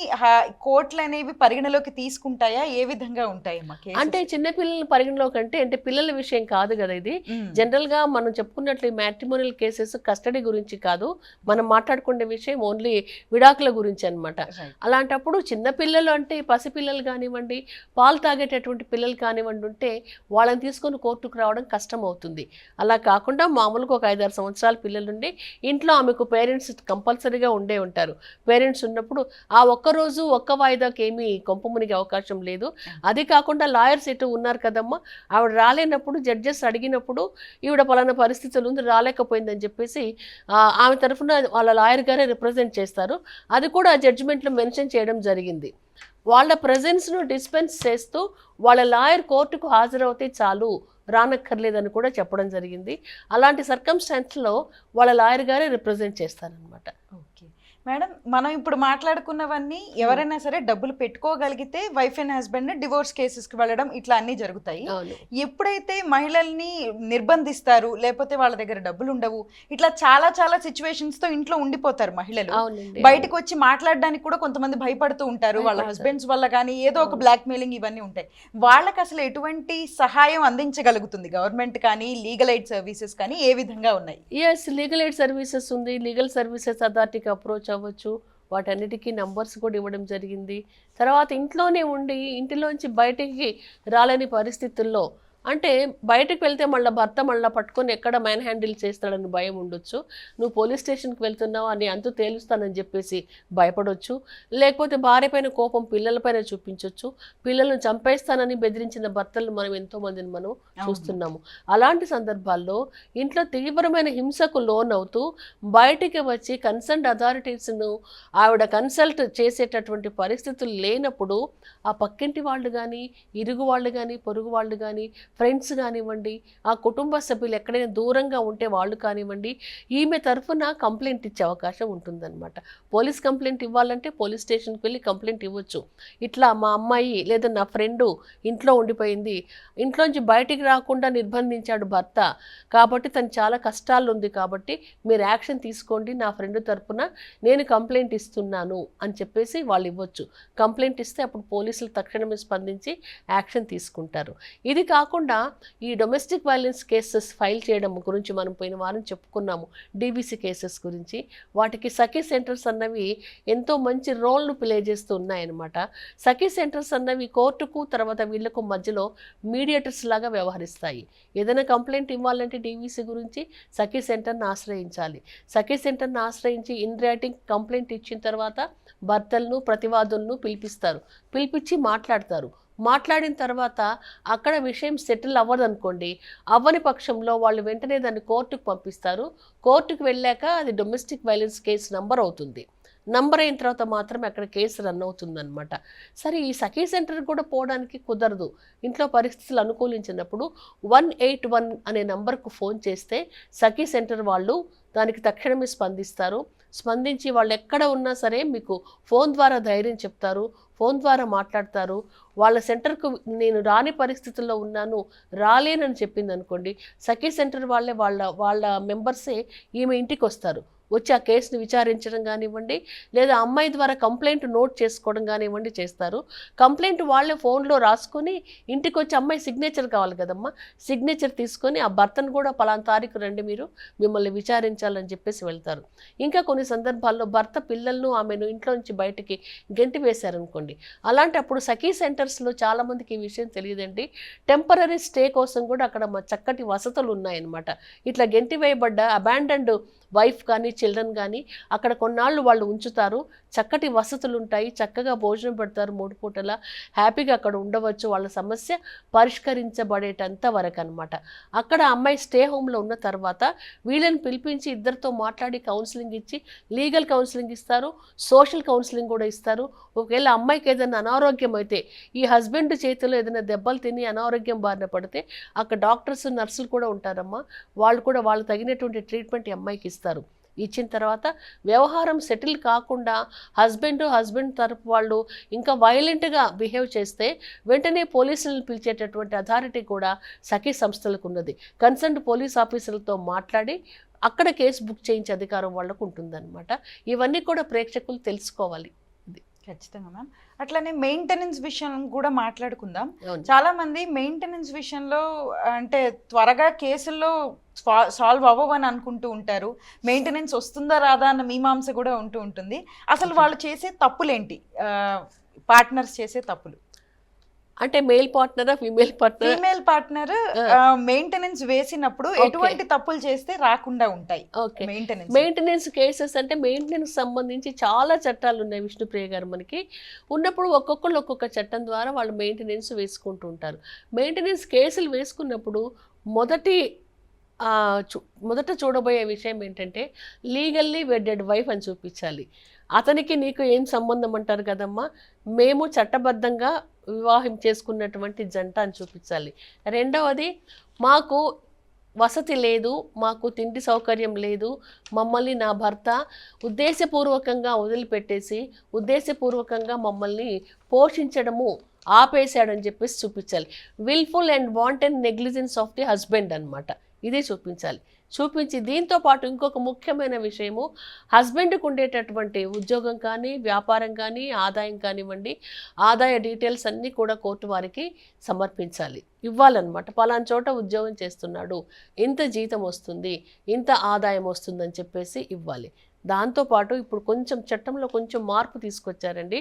కోర్టులు అనేవి పరిగణలోకి తీసుకుంటాయా? ఏ విధంగా ఉంటాయమ్మా? అంటే చిన్నపిల్లల పరిగణలోకి అంటే పిల్లల విషయం కాదు కదా ఇది. జనరల్గా మనం చెప్పుకున్నట్లు మ్యాట్రిమోనియల్ కేసెస్ కస్టడీ గురించి కాదు, మనం మాట్లాడుకునే విషయం ఓన్లీ విడాకుల గురించి అనమాట. అలాంటప్పుడు చిన్నపిల్లలు అంటే పసిపిల్లలు కానివ్వండి, పాలు తాగేటటువంటి పిల్లలు కానివ్వండి ఉంటే వాళ్ళని తీసుకొని కోర్టుకు రావడం కష్టం అవుతుంది. అలా కాకుండా మామూలుగా ఒక 5-6 సంవత్సరాల పిల్లలుండి ఇంట్లో ఆమెకు పేరెంట్స్ కంపల్సరీగా ఉండే ఉంటారు. పేరెంట్స్ ఉన్నప్పుడు ఆ ఒక్కరోజు ఒక్క వాయిదాకి ఏమీ కొంపమునిగే అవకాశం లేదు. అది కాకుండా లాయర్స్ ఎటు ఉన్నారు కదమ్మా, ఆవిడ రాలేనప్పుడు జడ్జెస్ అడిగినప్పుడు ఈవిడ పలానా పరిస్థితులు ఉంది రాలేకపోయిందని చెప్పేసి ఆమె తరఫున వాళ్ళ లాయర్ గారే రిప్రజెంట్ చేస్తారు. అది కూడా జడ్జిమెంట్లో మెన్షన్ చేయడం జరిగింది. వాళ్ళ ప్రెజెన్స్ను డిస్పెన్స్ చేస్తూ వాళ్ళ లాయర్ కోర్టుకు హాజరవుతే చాలు, రానక్కర్లేదని కూడా చెప్పడం జరిగింది. అలాంటి సర్కమ్స్టాన్స్లో వాళ్ళ లాయర్ గారే రిప్రజెంట్ చేస్తారనమాట. ఓకే మేడం, మనం ఇప్పుడు మాట్లాడుకున్నవన్నీ ఎవరైనా సరే డబ్బులు పెట్టుకోగలిగితే వైఫ్ అండ్ హస్బెండ్ డివోర్స్ కేసెస్కి వెళ్ళడం ఇట్లా అన్నీ జరుగుతాయి. ఎప్పుడైతే మహిళల్ని నిర్బంధిస్తారు, లేకపోతే వాళ్ళ దగ్గర డబ్బులు ఉండవు, ఇట్లా చాలా సిచ్యువేషన్స్తో ఇంట్లో ఉండిపోతారు మహిళలు. బయటకు వచ్చి మాట్లాడడానికి కూడా కొంతమంది భయపడుతూ ఉంటారు, వాళ్ళ హస్బెండ్స్ వల్ల కానీ ఏదో ఒక బ్లాక్ మెయిలింగ్ ఇవన్నీ ఉంటాయి. వాళ్ళకి అసలు ఎటువంటి సహాయం అందించగలుగుతుంది గవర్నమెంట్ కానీ, లీగల్ ఎయిడ్ సర్వీసెస్ కానీ ఏ విధంగా ఉన్నాయి? ఎస్, లీగల్ ఎయిడ్ సర్వీసెస్ ఉంది, లీగల్ సర్వీసెస్ అథారిటీకి అప్రోచ్ అవ్వచ్చు, వాటన్నిటికీ నంబర్స్ కూడా ఇవ్వడం జరిగింది. తర్వాత ఇంట్లోనే ఉండి ఇంటిలోంచి బయటికి రాలేని పరిస్థితుల్లో, అంటే బయటకు వెళ్తే మళ్ళీ భర్త పట్టుకొని ఎక్కడ మ్యాన్ హ్యాండిల్ చేస్తాడని భయం ఉండొచ్చు, నువ్వు పోలీస్ స్టేషన్కి వెళ్తున్నావు అని అంతు తేలుస్తానని చెప్పేసి భయపడవచ్చు, లేకపోతే భార్య పైన కోపం పిల్లలపైన చూపించవచ్చు, పిల్లలను చంపేస్తానని బెదిరించిన భర్తలు మనం ఎంతోమందిని మనం చూస్తున్నాము. అలాంటి సందర్భాల్లో ఇంట్లో తీవ్రమైన హింసకు లోనవుతూ బయటికి వచ్చి కన్సర్న్డ్ అథారిటీస్ను ఆవిడ కన్సల్ట్ చేసేటటువంటి పరిస్థితులు లేనప్పుడు ఆ పక్కింటి వాళ్ళు కానీ, ఇరుగు వాళ్ళు కానీ, పొరుగు వాళ్ళు కానీ, ఫ్రెండ్స్ కానివ్వండి, ఆ కుటుంబ సభ్యులు ఎక్కడైనా దూరంగా ఉంటే వాళ్ళు కానివ్వండి, ఈమె తరఫున కంప్లైంట్ ఇచ్చే అవకాశం ఉంటుందన్నమాట. పోలీస్ కంప్లైంట్ ఇవ్వాలంటే పోలీస్ స్టేషన్కి వెళ్ళి కంప్లైంట్ ఇవ్వచ్చు. ఇట్లా మా అమ్మాయి లేదా నా ఫ్రెండు ఇంట్లో ఉండిపోయింది, ఇంట్లోంచి బయటికి రాకుండా నిర్బంధించాడు భర్త, కాబట్టి తను చాలా కష్టాలు ఉంది, కాబట్టి మీరు యాక్షన్ తీసుకోండి, నా ఫ్రెండ్ తరఫున నేను కంప్లైంట్ ఇస్తున్నాను అని చెప్పేసి వాళ్ళు ఇవ్వచ్చు. కంప్లైంట్ ఇస్తే అప్పుడు పోలీసులు తక్షణమే స్పందించి యాక్షన్ తీసుకుంటారు. ఇది కాకుండా ఈ డొమెస్టిక్ వైలెన్స్ కేసెస్ ఫైల్ చేయడం గురించి మనం పోయిన వారం చెప్పుకున్నాము, డీబీసీ కేసెస్ గురించి. వాటికి సఖీ సెంటర్స్ అన్నవి ఎంతో మంచి రోల్ను ప్లే చేస్తూ ఉన్నాయన్నమాట. సఖీ సెంటర్స్ అన్నవి కోర్టుకు తర్వాత వీళ్లకు మధ్యలో మీడియేటర్స్ లాగా వ్యవహరిస్తాయి. ఏదైనా కంప్లైంట్ ఇవ్వాలంటే డీబీసీ గురించి సఖీ సెంటర్ని ఆశ్రయించాలి. సఖీ సెంటర్ని ఆశ్రయించి ఇన్ రైటింగ్ కంప్లైంట్ ఇచ్చిన తర్వాత భర్తలను ప్రతివాదులను పిలిపించి మాట్లాడతారు. మాట్లాడిన తర్వాత అక్కడ విషయం సెటిల్ అవ్వదనుకోండి, అవ్వని పక్షంలో వాళ్ళు వెంటనే దాన్ని కోర్టుకు పంపిస్తారు. కోర్టుకు వెళ్ళాక అది డొమెస్టిక్ వైలెన్స్ కేసు నంబర్ అవుతుంది. నంబర్ అయిన తర్వాత మాత్రమే అక్కడ కేసు రన్ అవుతుందన్నమాట. సరే, ఈ సఖీ సెంటర్ కూడా పోవడానికి కుదరదు, ఇంట్లో పరిస్థితులు అనుకూలించినప్పుడు 181 అనే నంబర్కు ఫోన్ చేస్తే సఖీ సెంటర్ వాళ్ళు దానికి తక్షణమే స్పందించి వాళ్ళు ఎక్కడ ఉన్నా సరే మీకు ఫోన్ ద్వారా ధైర్యం చెప్తారు, ఫోన్ ద్వారా మాట్లాడతారు. వాళ్ళ సెంటర్కు నేను రాని పరిస్థితుల్లో ఉన్నాను, రాలేనని చెప్పింది అనుకోండి, సఖీ సెంటర్ వాళ్ళ మెంబర్సే ఈమె ఇంటికి వస్తారు. వచ్చి ఆ కేసును విచారించడం కానివ్వండి, లేదా అమ్మాయి ద్వారా కంప్లైంట్ నోట్ చేసుకోవడం కానివ్వండి చేస్తారు. కంప్లైంట్ వాళ్ళే ఫోన్లో రాసుకొని ఇంటికి వచ్చి అమ్మాయి సిగ్నేచర్ కావాలి కదమ్మా, సిగ్నేచర్ తీసుకొని ఆ భర్తను కూడా పలానా తారీఖు రండి మీరు, మిమ్మల్ని విచారించాలని చెప్పేసి వెళ్తారు. ఇంకా కొన్ని సందర్భాల్లో భర్త పిల్లలను ఆమెను ఇంట్లో నుంచి బయటికి గెంటి వేశారనుకోండి, అలాంటప్పుడు సఖీ సెంటర్స్లో చాలామందికి ఈ విషయం తెలియదండి, టెంపరరీ స్టే కోసం కూడా అక్కడ చక్కటి వసతులు ఉన్నాయన్నమాట. ఇట్లా గెంటి వేయబడ్డ అబాండన్డ్ వైఫ్ కానీ చిల్డ్రన్ కానీ అక్కడ కొన్నాళ్ళు వాళ్ళు ఉంచుతారు. చక్కటి వసతులు ఉంటాయి, చక్కగా భోజనం పెడతారు, 3 పూటలా హ్యాపీగా అక్కడ ఉండవచ్చు. వాళ్ళ సమస్య పరిష్కరించబడేటంత వరకు అనమాట. అక్కడ అమ్మాయి స్టే హోమ్లో ఉన్న తర్వాత వీళ్ళని పిలిపించి ఇద్దరితో మాట్లాడి కౌన్సిలింగ్ ఇచ్చి, లీగల్ కౌన్సిలింగ్ ఇస్తారు, సోషల్ కౌన్సిలింగ్ కూడా ఇస్తారు. ఒకవేళ అమ్మాయికి ఏదైనా అనారోగ్యం అయితే, ఈ హస్బెండ్ చేతిలో ఏదైనా దెబ్బలు తిని అనారోగ్యం బారిన పడితే అక్కడ డాక్టర్స్ నర్సులు కూడా ఉంటారమ్మా, వాళ్ళు కూడా వాళ్ళు తగినటువంటి ట్రీట్మెంట్ ఈ అమ్మాయికి ఇస్తారు. ఇచ్చిన తర్వాత వ్యవహారం సెటిల్ కాకుండా హస్బెండ్ తరపు వాళ్ళు ఇంకా వైలెంట్గా బిహేవ్ చేస్తే వెంటనే పోలీసులను పిలిచేటటువంటి అథారిటీ కూడా సఖీ సంస్థలకు ఉన్నది. కన్సర్న్డ్ పోలీస్ ఆఫీసర్లతో మాట్లాడి అక్కడ కేసు బుక్ చేయించే అధికారం వాళ్ళకు ఉంటుందన్నమాట. ఇవన్నీ కూడా ప్రేక్షకులు తెలుసుకోవాలి. ఖచ్చితంగా మ్యామ్. అట్లానే మెయింటెనెన్స్ విషయం కూడా మాట్లాడుకుందాం. చాలా మంది మెయింటెనెన్స్ విషయంలో అంటే త్వరగా కేసుల్లో సాల్వ్ అవ్వవని అనుకుంటూ ఉంటారు. మెయింటెనెన్స్ వస్తుందా రాదా అన్న మీమాంస కూడా ఉంటుంది. అసలు వాళ్ళు చేసే తప్పులేంటి, పార్ట్నర్స్ చేసే తప్పులు? అంటే మేల్ పార్ట్నరా ఫీమేల్ పార్ట్నర్ మెయింటెనెన్స్ వేసినప్పుడు ఎటువంటి తప్పులు చేస్తే రాకుండా ఉంటాయి? మెయింటెనెన్స్ కేసెస్ అంటే మెయింటెనెన్స్ సంబంధించి చాలా చట్టాలు ఉన్నాయి విష్ణుప్రియ గారు. మనకి ఉన్నప్పుడు ఒక్కొక్కళ్ళు ఒక్కొక్క చట్టం ద్వారా వాళ్ళు మెయింటెనెన్స్ వేసుకుంటూ ఉంటారు. మెయింటెనెన్స్ కేసులు వేసుకున్నప్పుడు మొదట చూడబోయే విషయం ఏంటంటే లీగల్లీ వెడ్డెడ్ వైఫ్ అని చూపించాలి. అతనికి నీకు ఏం సంబంధం అంటారు కదమ్మా, మేము చట్టబద్ధంగా వివాహం చేసుకున్నటువంటి జంట అని చూపించాలి. రెండవది, మాకు వసతి లేదు, మాకు తిండి సౌకర్యం లేదు, మమ్మల్ని నా భర్త ఉద్దేశపూర్వకంగా వదిలిపెట్టేసి ఉద్దేశపూర్వకంగా మమ్మల్ని పోషించడము ఆపేశాడని చెప్పేసి చూపించాలి. Wilful and wanted negligence of the husband అన్నమాట. ఇదే చూపించాలి. చూపించి దీంతో పాటు ఇంకొక ముఖ్యమైన విషయము, హస్బెండ్కి ఉండేటటువంటి ఉద్యోగం కానీ వ్యాపారం కానీ ఆదాయం కానివ్వండి, ఆదాయ డీటెయిల్స్ అన్నీ కూడా కోర్టు వారికి సమర్పించాలి, ఇవ్వాలన్నమాట. పలానా చోట ఉద్యోగం చేస్తున్నాడు, ఇంత జీతం వస్తుంది, ఇంత ఆదాయం వస్తుందని చెప్పేసి ఇవ్వాలి. దాంతోపాటు ఇప్పుడు కొంచెం చట్టంలో కొంచెం మార్పు తీసుకొచ్చారండి.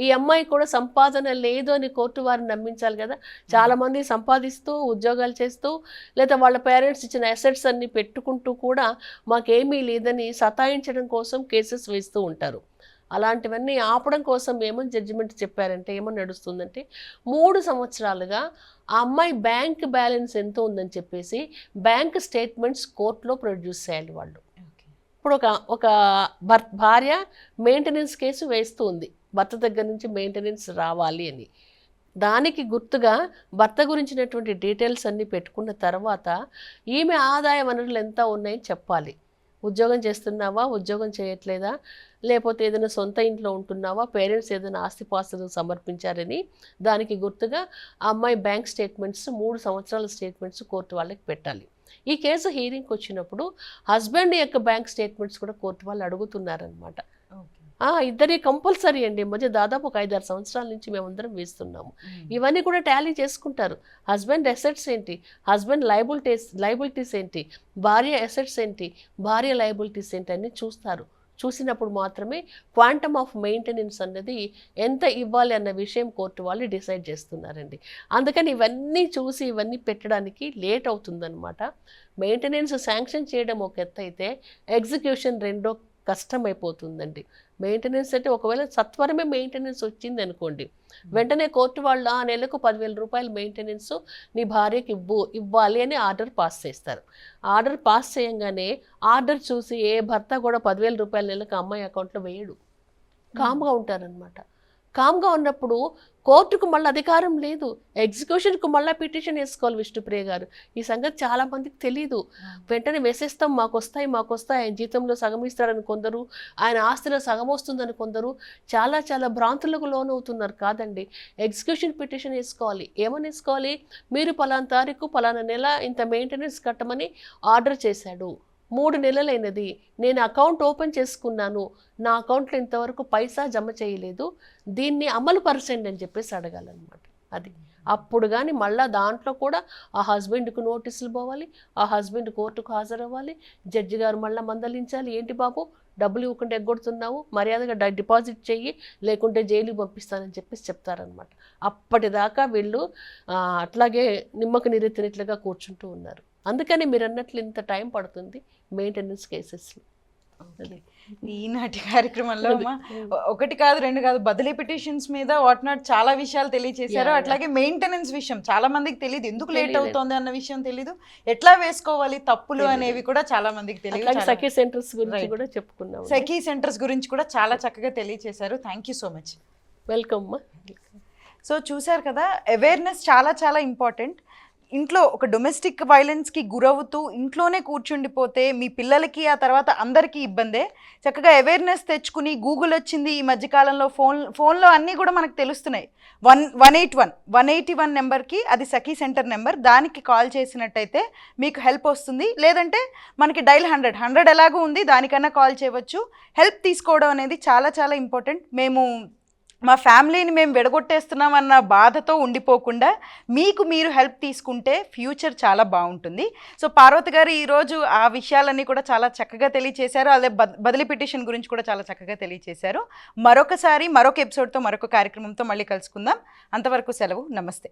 ఈ అమ్మాయి కూడా సంపాదన లేదు అని కోర్టు వారిని నమ్మించాలి కదా. చాలామంది సంపాదిస్తూ ఉద్యోగాలు చేస్తూ లేదా వాళ్ళ పేరెంట్స్ ఇచ్చిన అసెట్స్ అన్ని పెట్టుకుంటూ కూడా మాకేమీ లేదని సతాయించడం కోసం కేసెస్ వేస్తూ ఉంటారు. అలాంటివన్నీ ఆపడం కోసం ఏమని జడ్జిమెంట్ చెప్పారంటే ఏమని నడుస్తుందంటే 3 సంవత్సరాలుగా ఆ అమ్మాయి బ్యాంక్ బ్యాలెన్స్ ఎంత ఉందని చెప్పేసి బ్యాంక్ స్టేట్మెంట్స్ కోర్టులో ప్రొడ్యూస్ చేయాలి వాళ్ళు. ఇప్పుడు ఒక భార్య మెయింటెనెన్స్ కేసు వేస్తూ ఉంది, భర్త దగ్గర నుంచి మెయింటెనెన్స్ రావాలి అని. దానికి గుర్తుగా భర్త గురించినటువంటి డీటెయిల్స్ అన్నీ పెట్టుకున్న తర్వాత ఈమె ఆదాయ వనరులు ఎంత ఉన్నాయని చెప్పాలి. ఉద్యోగం చేస్తున్నావా, ఉద్యోగం చేయట్లేదా, లేకపోతే ఏదైనా సొంత ఇంట్లో ఉంటున్నావా, పేరెంట్స్ ఏదైనా ఆస్తిపాస్తులు సమర్పించారని దానికి గుర్తుగా ఆ అమ్మాయి బ్యాంక్ స్టేట్మెంట్స్ 3 సంవత్సరాల స్టేట్మెంట్స్ కోర్టు వాళ్ళకి పెట్టాలి. ఈ కేసు హీరింగ్కి వచ్చినప్పుడు హస్బెండ్ యొక్క బ్యాంక్ స్టేట్మెంట్స్ కూడా కోర్టు వాళ్ళు అడుగుతున్నారనమాట. ఇద్దరి కంపల్సరీ అండి. మధ్య దాదాపు ఒక 5-6 సంవత్సరాల నుంచి మేమందరం వేస్తున్నాము. ఇవన్నీ కూడా టాలీ చేసుకుంటారు. హస్బెండ్ అసెట్స్ ఏంటి, హస్బెండ్ లయబిలిటీస్ ఏంటి, భార్య అసెట్స్ ఏంటి, భార్య లయబిలిటీస్ ఏంటి అన్ని చూస్తారు. చూసినప్పుడు మాత్రమే క్వాంటమ్ ఆఫ్ మెయింటెనెన్స్ అన్నది ఎంత ఇవ్వాలి అన్న విషయం కోర్టు వాళ్ళు డిసైడ్ చేస్తున్నారండి. అందుకని ఇవన్నీ చూసి ఇవన్నీ పెట్టడానికి లేట్ అవుతుందన్నమాట. మెయింటెనెన్స్ శాంక్షన్ చేయడం ఒక ఎత్తు అయితే ఎగ్జిక్యూషన్ రెండో కష్టమైపోతుందండి. మెయింటెనెన్స్ అంటే ఒకవేళ సత్వరమే మెయింటెనెన్స్ వచ్చింది అనుకోండి, వెంటనే కోర్టు వాళ్ళు ఆ నెలకు 10,000 రూపాయలు మెయింటెనెన్స్ నీ భార్యకి ఇవ్వాలి అని ఆర్డర్ పాస్ చేస్తారు. ఆర్డర్ పాస్ చేయంగానే ఆర్డర్ చూసి ఏ భర్త కూడా 10,000 రూపాయల నెలకు అమ్మాయి అకౌంట్లో వేయడు. కామ్గా ఉంటారనమాట. కామ్గా ఉన్నప్పుడు కోర్టుకు మళ్ళీ అధికారం లేదు, ఎగ్జిక్యూషన్కు మళ్ళీ పిటిషన్ వేసుకోవాలి విష్ణుప్రియ గారు. ఈ సంగతి చాలామందికి తెలియదు. వెంటనే వేసేస్తాం, మాకు వస్తాయి ఆయన జీతంలో సగం ఇస్తారని కొందరు, ఆయన ఆస్తిలో సగం వస్తుందని కొందరు చాలా చాలా భ్రాంతులకు లోనవుతున్నారు. కాదండి, ఎగ్జిక్యూషన్ పిటిషన్ వేసుకోవాలి. ఏమని వేసుకోవాలి, మీరు పలానా తారీఖు పలానా నెల ఇంత మెయింటెనెన్స్ కట్టమని ఆర్డర్ చేశాడు, 3 నెలలైనది, నేను అకౌంట్ ఓపెన్ చేసుకున్నాను, నా అకౌంట్లో ఇంతవరకు పైసా జమ చేయలేదు, దీన్ని అమలు పరచండి అని చెప్పేసి అడగాలన్నమాట. అది అప్పుడు కానీ మళ్ళీ దాంట్లో కూడా ఆ హస్బెండ్కు నోటీసులు పోవాలి, ఆ హస్బెండ్ కోర్టుకు హాజరవ్వాలి, జడ్జి గారు మళ్ళీ మందలించాలి. ఏంటి బాబు డబ్బులు ఇవ్వకుండా ఎగ్గొడుతున్నావు, మర్యాదగా డిపాజిట్ చెయ్యి, లేకుంటే జైలుకి పంపిస్తానని చెప్పేసి చెప్తారనమాట. అప్పటిదాకా వీళ్ళు అట్లాగే నిమ్మకు నీరెత్తినట్లుగా కూర్చుంటూ ఉన్నారు. అందుకని మీరు అన్నట్లు ఇంత టైం పడుతుంది మెయింటెనెన్స్ కేసెస్లో. ఈనాటి కార్యక్రమంలో ఒకటి కాదు, 2 కాదు, బదిలీ పిటిషన్స్ మీద వాట్ నాట్ చాలా విషయాలు తెలియజేశారు. అట్లాగే మెయింటెనెన్స్ విషయం చాలా మందికి తెలియదు, ఎందుకు లేట్ అవుతోంది అన్న విషయం తెలియదు, ఎట్లా వేసుకోవాలి తప్పులు అనేవి కూడా చాలా మందికి తెలియదు. సఖీ సెంటర్స్ గురించి కూడా చెప్పుకున్నాం. సఖీ సెంటర్స్ గురించి కూడా చాలా చక్కగా తెలియజేశారు. Thank you so much. Welcome. So చూశారు కదా, అవేర్నెస్ చాలా చాలా ఇంపార్టెంట్. ఇంట్లో ఒక డొమెస్టిక్ వైలెన్స్కి గురవుతూ ఇంట్లోనే కూర్చుండిపోతే మీ పిల్లలకి ఆ తర్వాత అందరికీ ఇబ్బందే. చక్కగా అవేర్నెస్ తెచ్చుకుని, గూగుల్ వచ్చింది ఈ మధ్యకాలంలో, ఫోన్లో అన్నీ కూడా మనకు తెలుస్తున్నాయి. 181 నెంబర్కి, అది సఖీ సెంటర్ నెంబర్, దానికి కాల్ చేసినట్టయితే మీకు హెల్ప్ వస్తుంది. లేదంటే మనకి డైల్ 100 ఎలాగూ ఉంది, దానికన్నా కాల్ చేయవచ్చు. హెల్ప్ తీసుకోవడం అనేది చాలా చాలా ఇంపార్టెంట్. మా ఫ్యామిలీని మేము విడగొట్టేస్తున్నాం అన్న బాధతో ఉండిపోకుండా మీకు మీరు హెల్ప్ తీసుకుంటే ఫ్యూచర్ చాలా బాగుంటుంది. సో పార్వతి గారు ఈరోజు ఆ విషయాలన్నీ కూడా చాలా చక్కగా తెలియచేశారు. అదే బదిలీ పిటిషన్ గురించి కూడా చాలా చక్కగా తెలియచేశారు. మరొక ఎపిసోడ్తో మరొక కార్యక్రమంతో మళ్ళీ కలుసుకుందాం. అంతవరకు సెలవు. నమస్తే.